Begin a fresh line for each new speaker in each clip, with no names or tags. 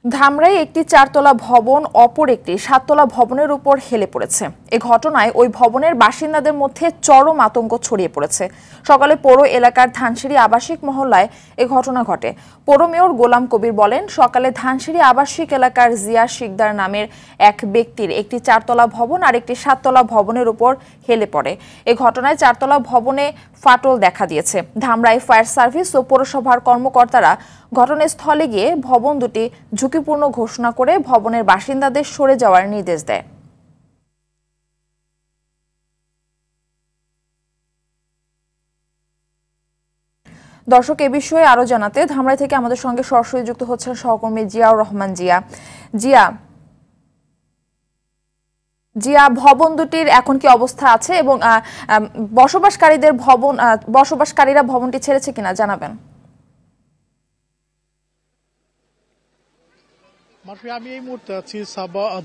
ধামরাই একটি 4তলা ভবন অপর একটি 7তলা ভবনের উপর হেলে পড়েছে। এ ঘটনায় ওই ভবনের বাসিন্দাদের মধ্যে চরম আতঙ্ক ছড়িয়ে পড়েছে। সকালে পৌর এলাকার ধানসিঁড়ি আবাসিক মহল্লায় এ ঘটনা ঘটে। পৌর মেয়র গোলাম কবির বলেন, সকালে ধানসিঁড়ি আবাসিক এলাকার জিয়া শিকদার নামের এক ব্যক্তির একটি 4তলা ভবন আর একটি 7তলা ভবনের উপর হেলে পড়ে। এ ঘটনায় 4তলা ভবনে ফাটল দেখা দিয়েছে। ধামরাই ফায়ার সার্ভিস ও পৌরসভার কর্মকর্তারা ঘটনাস্থলে গিয়ে ভবন দুটি ঝুঁকিপূর্ণ ঘোষণা করে ভবনের বাসিন্দাদের সরে যাওয়ার নির্দেশ দেয়। দর্শক, এ বিষয়ে আরো জানাতে ধামরাই থেকে আমাদের সঙ্গে সরাসরি যুক্ত হচ্ছেন সহকর্মী জিয়াউর রহমান। জিয়া, ভবন দুটির এখন কি অবস্থা আছে এবং বসবাসকারীরা ভবনটি ছেড়েছে কিনা জানাবেন।
আমি এই মুহূর্তে আছি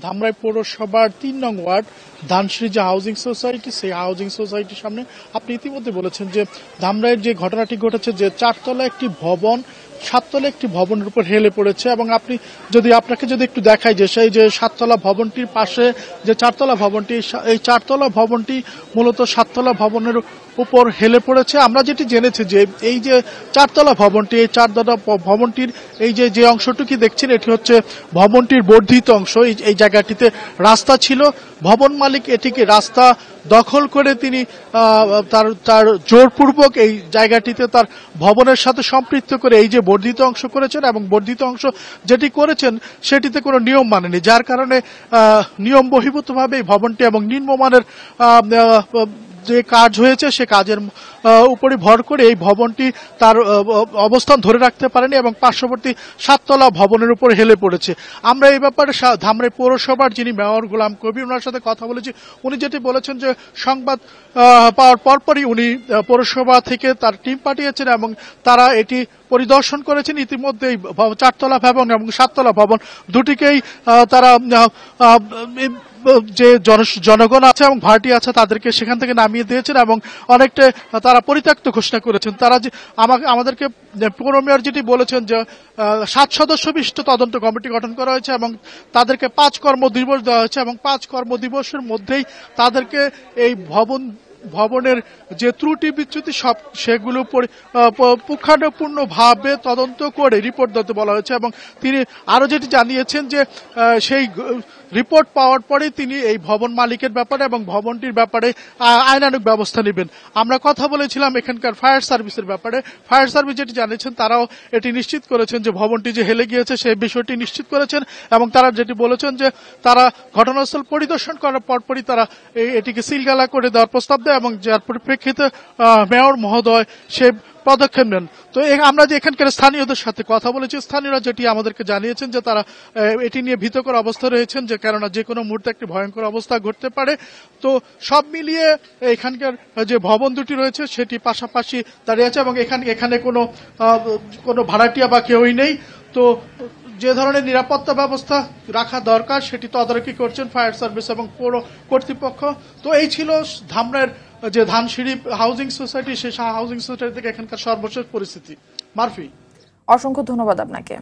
ধামরাই পৌরসভার 3 নং ওয়ার্ড ধানসিঁড়ি যে হাউজিং সোসাইটি, সেই হাউজিং সোসাইটির সামনে। আপনি ইতিমধ্যে বলেছেন যে ধামরাইয়ের যে ঘটনাটি ঘটেছে, যে 4তলা একটি ভবন 7তলা একটি ভবনের উপর হেলে পড়েছে, এবং আপনাকে যদি একটু দেখাই যে সেই যে 7তলা ভবনটির পাশে যে 4তলা ভবনটি, এই 4তলা ভবনটি মূলত 7তলা ভবনের উপর হেলে পড়েছে। আমরা যেটি জেনেছি যে এই যে 4তলা ভবনটি, এই 4তলা ভবনটির এই যে অংশটুকু দেখছেন, এটি হচ্ছে ভবনটির বর্ধিত অংশ। এই জায়গাটিতে রাস্তা ছিল, ভবন মালিক এটিকে রাস্তা দখল করে তিনি তার জোরপূর্বক এই জায়গাটিতে তার ভবনের সাথে সম্পৃক্ত করে এই যে বর্ধিত অংশ করেছেন, এবং বর্ধিত অংশ যেটি করেছেন সেটিতে কোনো নিয়ম মানেনি, যার কারণে নিয়ম বহির্ভূতভাবে এই ভবনটি এবং নিম্নমানের যে কাজ হয়েছে সে কাজের উপরে ভর করে এই ভবনটি তার অবস্থান ধরে রাখতে পারেনি এবং পার্শ্ববর্তী 7তলা ভবনের উপর হেলে পড়েছে। আমরা এই ব্যাপারে ধামরাই পৌরসভার যিনি মেয়র গোলাম কবির, ওনার সাথে কথা বলেছি। উনি যেটি বলেছেন যে সংবাদ পাওয়ার পরপরই উনি পৌরসভা থেকে তার টিম পাঠিয়েছেন এবং তারা এটি পরিদর্শন করেছেন। ইতিমধ্যে 4তলা ভবন এবং 7তলা ভবন দুটিকেই তারা যে জনগণ আছে এবং ভাড়াটি আছে তাদেরকে সেখান থেকে নামিয়ে দিয়েছেন এবং অনেকটা তারা পরিত্যক্ত ঘোষণা করেছেন। তারা যে আমাদেরকে পৌর মেয়র যেটি বলেছেন যে 7 সদস্য বিশিষ্ট তদন্ত কমিটি গঠন করা হয়েছে এবং তাদেরকে 5 কর্মদিবস দেওয়া হয়েছে, এবং 5 কর্মদিবসের মধ্যেই তাদেরকে এই ভবনের যে ত্রুটি বিচ্যুতি সব সেগুলো পুঙ্খানুপুঙ্খভাবে তদন্ত করে রিপোর্ট দিতে বলা হয়েছে। এবং তিনি আরো যেটি জানিয়েছেন যে সেই রিপোর্ট পাওয়ার পরে তিনি এই ভবন মালিকের ব্যাপারে এবং ভবনটির ব্যাপারে আইনানুগ ব্যবস্থা নেবেন। আমরা কথা বলেছিলাম এখানকার ফায়ার সার্ভিসের ব্যাপারে। ফায়ার সার্ভিস যেটি জানিয়েছেন, তারাও এটি নিশ্চিত করেছেন যে ভবনটি যে হেলে গিয়েছে সেই বিষয়টি নিশ্চিত করেছেন, এবং তারা যেটি বলেছেন যে তারা ঘটনাস্থল পরিদর্শন করার পরপরই তারা এটিকে সিলগালা করে দেওয়ার প্রস্তাব দেয়, এবং যার পরিপ্রেক্ষিতে মেয়র মহোদয় সে পদক্ষেপ নেন। তো আমরা যে এখানকার স্থানীয়দের সাথে কথা বলেছি, স্থানীয়রা যেটি আমাদেরকে জানিয়েছেন যে তারা এটি নিয়ে ভীতকর অবস্থা রয়েছেন, যে কেননা যে কোনো মুহূর্তে একটি ভয়ঙ্কর অবস্থা ঘটতে পারে। তো সব মিলিয়ে এখানকার যে ভবন দুটি রয়েছে সেটি পাশাপাশি দাঁড়িয়ে আছে, এবং এখানে কোনো ভাড়াটিয়া বা কেউই নেই। তো যে ধরনের নিরাপত্তা ব্যবস্থা রাখা দরকার সেটি তদারকি করছেন ফায়ার সার্ভিস এবং পৌর কর্তৃপক্ষ। তো এই ছিল ধামরাইয়ের যে ধানসিঁড়ি হাউজিং সোসাইটি, সেই হাউজিং সোসাইটি থেকে এখানকার সর্বশেষ পরিস্থিতি। মারফি,
অসংখ্য ধন্যবাদ আপনাকে।